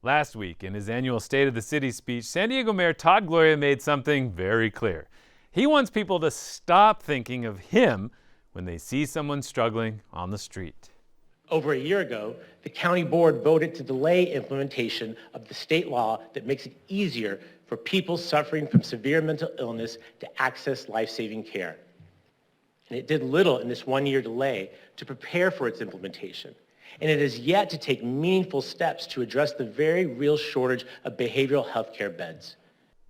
Last week, in his annual State of the City speech, San Diego Mayor Todd Gloria made something very clear. He wants people to stop thinking of him when they see someone struggling on the street. Over a year ago, the county board voted to delay implementation of the state law that makes it easier for people suffering from severe mental illness to access life-saving care. And it did little in this one-year delay to prepare for its implementation. And it has yet to take meaningful steps to address the very real shortage of behavioral health care beds.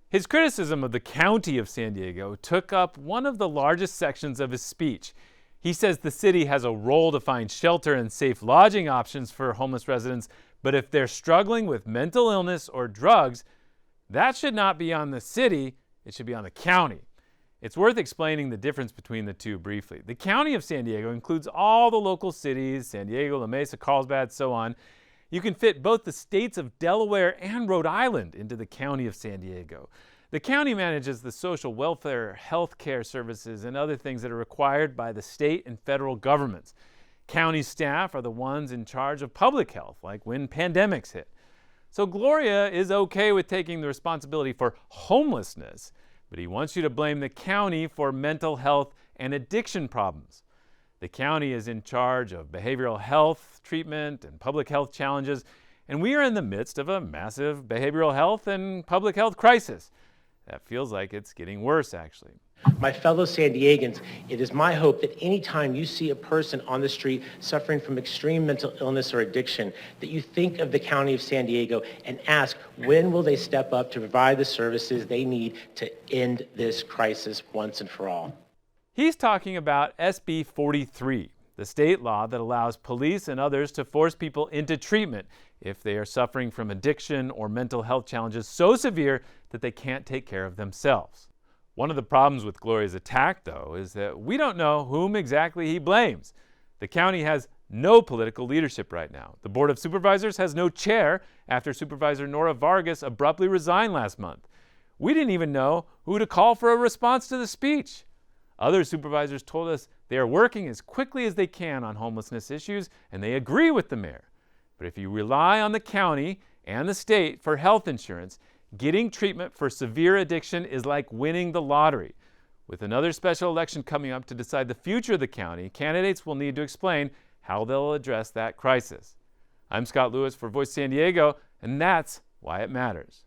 His criticism of the county of San Diego took up one of the largest sections of his speech. He says the city has a role to find shelter and safe lodging options for homeless residents, but if they're struggling with mental illness or drugs, that should not be on the city, it should be on the county. It's worth explaining the difference between the two briefly. The county of San Diego includes all the local cities, San Diego, La Mesa, Carlsbad, so on. You can fit both the states of Delaware and Rhode Island into the county of San Diego. The county manages the social welfare, health care services, and other things that are required by the state and federal governments. County staff are the ones in charge of public health, like when pandemics hit. So Gloria is okay with taking the responsibility for homelessness, but he wants you to blame the county for mental health and addiction problems. The county is in charge of behavioral health treatment and public health challenges, and we are in the midst of a massive behavioral health and public health crisis. That feels like it's getting worse, actually. My fellow San Diegans, it is my hope that anytime you see a person on the street suffering from extreme mental illness or addiction, that you think of the County of San Diego and ask, when will they step up to provide the services they need to end this crisis once and for all? He's talking about SB 43, the state law that allows police and others to force people into treatment if they are suffering from addiction or mental health challenges so severe that they can't take care of themselves. One of the problems with Gloria's attack, though, is that we don't know whom exactly he blames. The county has no political leadership right now. The Board of Supervisors has no chair after Supervisor Nora Vargas abruptly resigned last month. We didn't even know who to call for a response to the speech. Other supervisors told us they are working as quickly as they can on homelessness issues, and they agree with the mayor. But if you rely on the county and the state for health insurance, getting treatment for severe addiction is like winning the lottery. With another special election coming up to decide the future of the county, candidates will need to explain how they'll address that crisis. I'm Scott Lewis for Voice San Diego, and that's why it matters.